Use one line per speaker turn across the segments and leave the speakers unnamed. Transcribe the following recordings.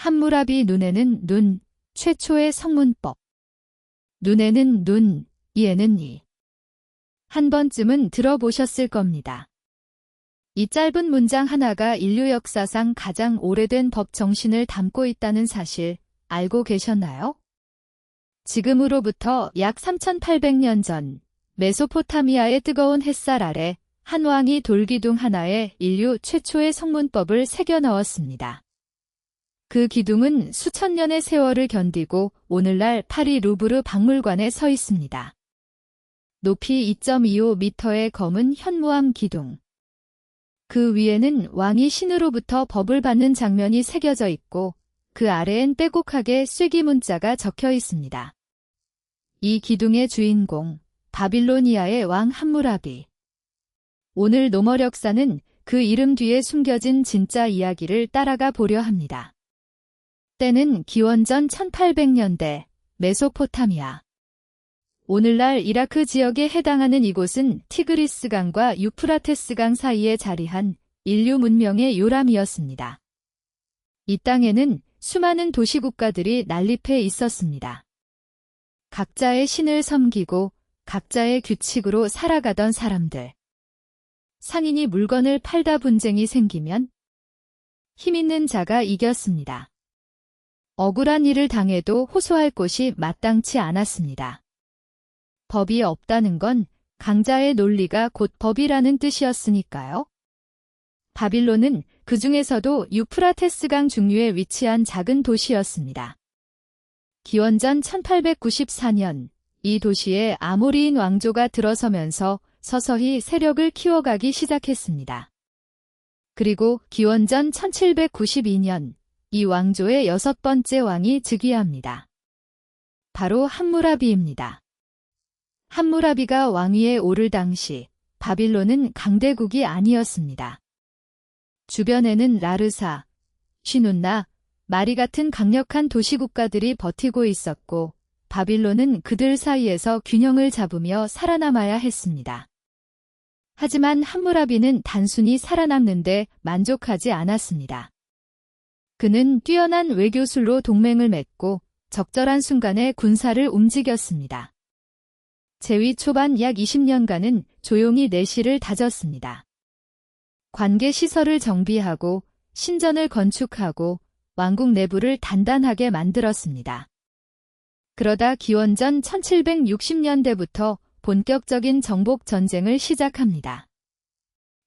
함무라비 눈에는 눈, 최초의 성문법. 눈에는 눈, 이에는 이. 한 번쯤은 들어보셨을 겁니다. 이 짧은 문장 하나가 인류 역사상 가장 오래된 법 정신을 담고 있다는 사실 알고 계셨나요? 지금으로부터 약 3800년 전 메소포타미아의 뜨거운 햇살 아래 한 왕이 돌기둥 하나에 인류 최초의 성문법을 새겨 넣었습니다. 그 기둥은 수천 년의 세월을 견디고 오늘날 파리 루브르 박물관에 서 있습니다. 높이 2.25m의 검은 현무암 기둥. 그 위에는 왕이 신으로부터 법을 받는 장면이 새겨져 있고 그 아래엔 빼곡하게 쐐기 문자가 적혀 있습니다. 이 기둥의 주인공, 바빌로니아의 왕 함무라비. 오늘 노멀역사는 그 이름 뒤에 숨겨진 진짜 이야기를 따라가 보려 합니다. 때는 기원전 1800년대 메소포타미아. 오늘날 이라크 지역에 해당하는 이곳은 티그리스강과 유프라테스강 사이에 자리한 인류 문명의 요람이었습니다. 이 땅에는 수많은 도시국가들이 난립해 있었습니다. 각자의 신을 섬기고 각자의 규칙으로 살아가던 사람들. 상인이 물건을 팔다 분쟁이 생기면 힘있는 자가 이겼습니다. 억울한 일을 당해도 호소할 곳이 마땅치 않았습니다. 법이 없다는 건 강자의 논리가 곧 법이라는 뜻이었으니까요. 바빌론은 그 중에서도 유프라테스강 중류에 위치한 작은 도시였습니다. 기원전 1894년 이 도시에 아모리인 왕조가 들어서면서 서서히 세력을 키워가기 시작했습니다. 그리고 기원전 1792년 이 왕조의 6번째 왕이 즉위합니다. 바로 함무라비입니다. 함무라비가 왕위에 오를 당시 바빌론은 강대국이 아니었습니다. 주변에는 라르사, 시눈나, 마리 같은 강력한 도시국가들이 버티고 있었고 바빌론은 그들 사이에서 균형을 잡으며 살아남아야 했습니다. 하지만 함무라비는 단순히 살아남는데 만족하지 않았습니다. 그는 뛰어난 외교술로 동맹을 맺고 적절한 순간에 군사를 움직였습니다. 재위 초반 약 20년간은 조용히 내실을 다졌습니다. 관계시설을 정비하고 신전을 건축하고 왕국 내부를 단단하게 만들었습니다. 그러다 기원전 1760년대부터 본격적인 정복 전쟁을 시작합니다.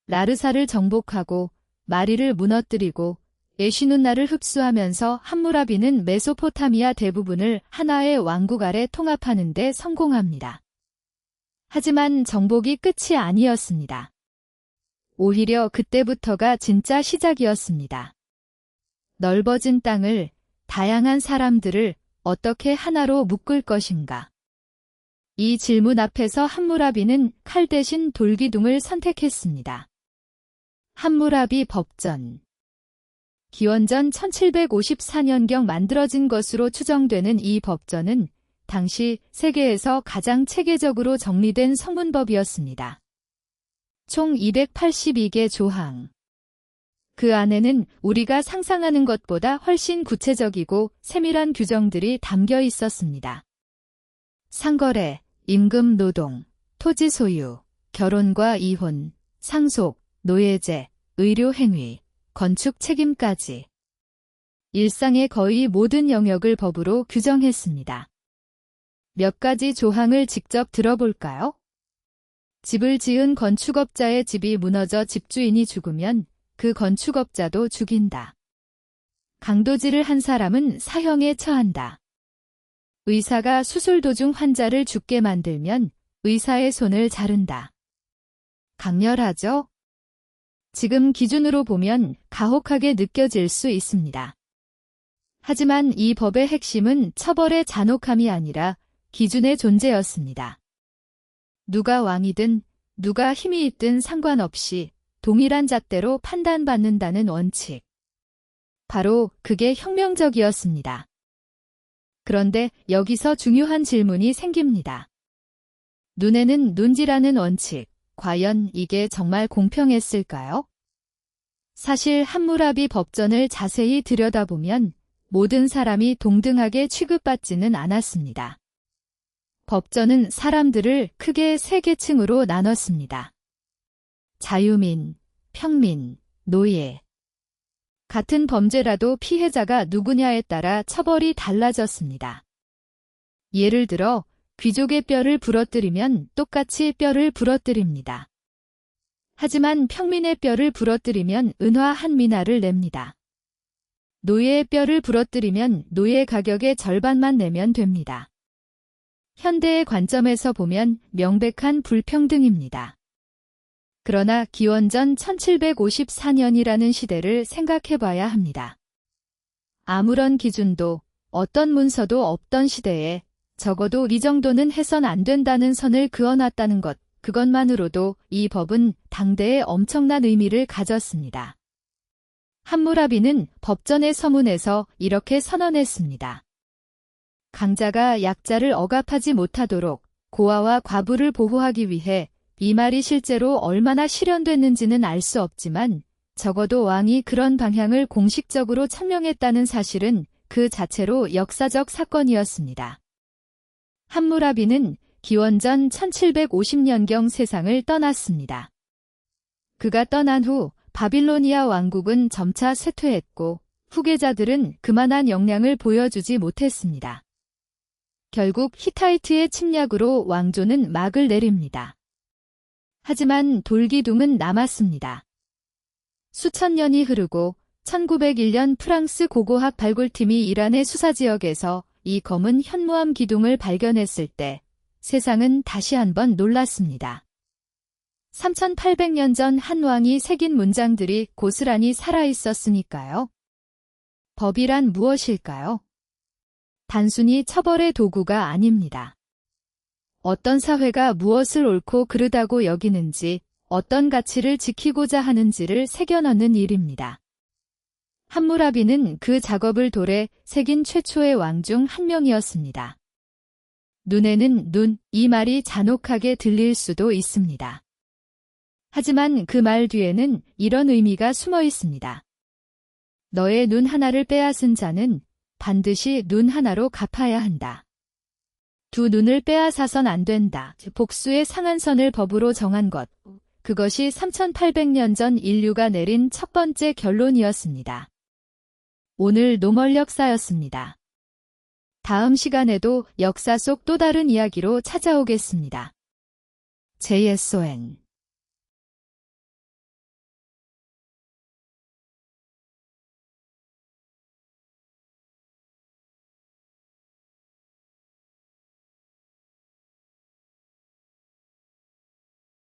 라르사를 정복하고 마리를 무너뜨리고 에시눈나를 흡수하면서 함무라비는 메소포타미아 대부분을 하나의 왕국 아래 통합하는 데 성공합니다. 하지만 정복이 끝이 아니었습니다. 오히려 그때부터가 진짜 시작이었습니다. 넓어진 땅을, 다양한 사람들을 어떻게 하나로 묶을 것인가? 이 질문 앞에서 함무라비는 칼 대신 돌기둥을 선택했습니다. 함무라비 법전. 기원전 1754년경 만들어진 것으로 추정되는 이 법전은 당시 세계에서 가장 체계적으로 정리된 성문법이었습니다. 총 282개 조항. 그 안에는 우리가 상상하는 것보다 훨씬 구체적이고 세밀한 규정들이 담겨 있었습니다. 상거래, 임금 노동, 토지 소유, 결혼과 이혼, 상속, 노예제, 의료 행위, 건축 책임까지. 일상의 거의 모든 영역을 법으로 규정했습니다. 몇 가지 조항을 직접 들어볼까요? 집을 지은 건축업자의 집이 무너져 집주인이 죽으면 그 건축업자도 죽인다. 강도질을 한 사람은 사형에 처한다. 의사가 수술 도중 환자를 죽게 만들면 의사의 손을 자른다. 강렬하죠? 지금 기준으로 보면 가혹하게 느껴질 수 있습니다. 하지만 이 법의 핵심은 처벌의 잔혹함이 아니라 기준의 존재였습니다. 누가 왕이든 누가 힘이 있든 상관없이 동일한 잣대로 판단받는다는 원칙. 바로 그게 혁명적이었습니다. 그런데 여기서 중요한 질문이 생깁니다. 눈에는 눈지라는 원칙, 과연 이게 정말 공평했을까요? 사실 함무라비 법전을 자세히 들여다보면 모든 사람이 동등하게 취급받지는 않았습니다. 법전은 사람들을 크게 세 계층으로 나눴습니다. 자유민, 평민, 노예. 같은 범죄라도 피해자가 누구냐에 따라 처벌이 달라졌습니다. 예를 들어 귀족의 뼈를 부러뜨리면 똑같이 뼈를 부러뜨립니다. 하지만 평민의 뼈를 부러뜨리면 은화 한 미나를 냅니다. 노예의 뼈를 부러뜨리면 노예 가격의 절반만 내면 됩니다. 현대의 관점에서 보면 명백한 불평등입니다. 그러나 기원전 1754년이라는 시대를 생각해봐야 합니다. 아무런 기준도 어떤 문서도 없던 시대에 적어도 이 정도는 해선 안 된다는 선을 그어놨다는 것, 그것만으로도 이 법은 당대에 엄청난 의미를 가졌습니다. 함무라비는 법전의 서문에서 이렇게 선언했습니다. 강자가 약자를 억압하지 못하도록 고아와 과부를 보호하기 위해 이 말이 실제로 얼마나 실현됐는지는 알 수 없지만 적어도 왕이 그런 방향을 공식적으로 천명했다는 사실은 그 자체로 역사적 사건이었습니다. 함무라비는 기원전 1750년경 세상을 떠났습니다. 그가 떠난 후 바빌로니아 왕국은 점차 쇠퇴했고 후계자들은 그만한 역량을 보여주지 못했습니다. 결국 히타이트의 침략으로 왕조는 막을 내립니다. 하지만 돌기둥은 남았습니다. 수천 년이 흐르고 1901년 프랑스 고고학 발굴팀이 이란의 수사지역에서 이 검은 현무암 기둥을 발견했을 때 세상은 다시 한번 놀랐습니다. 3800년 전 한 왕이 새긴 문장들이 고스란히 살아있었으니까요. 법이란 무엇일까요? 단순히 처벌의 도구가 아닙니다. 어떤 사회가 무엇을 옳고 그르다고 여기는지, 어떤 가치를 지키고자 하는지를 새겨넣는 일입니다. 함무라비는 그 작업을 돌에 새긴 최초의 왕 중 한 명이었습니다. 눈에는 눈, 이 말이 잔혹하게 들릴 수도 있습니다. 하지만 그 말 뒤에는 이런 의미가 숨어 있습니다. 너의 눈 하나를 빼앗은 자는 반드시 눈 하나로 갚아야 한다. 두 눈을 빼앗아선 안 된다. 복수의 상한선을 법으로 정한 것. 그것이 3800년 전 인류가 내린 첫 번째 결론이었습니다. 오늘 노멀역사였습니다. 다음 시간에도 역사 속 또 다른 이야기로 찾아오겠습니다. JSON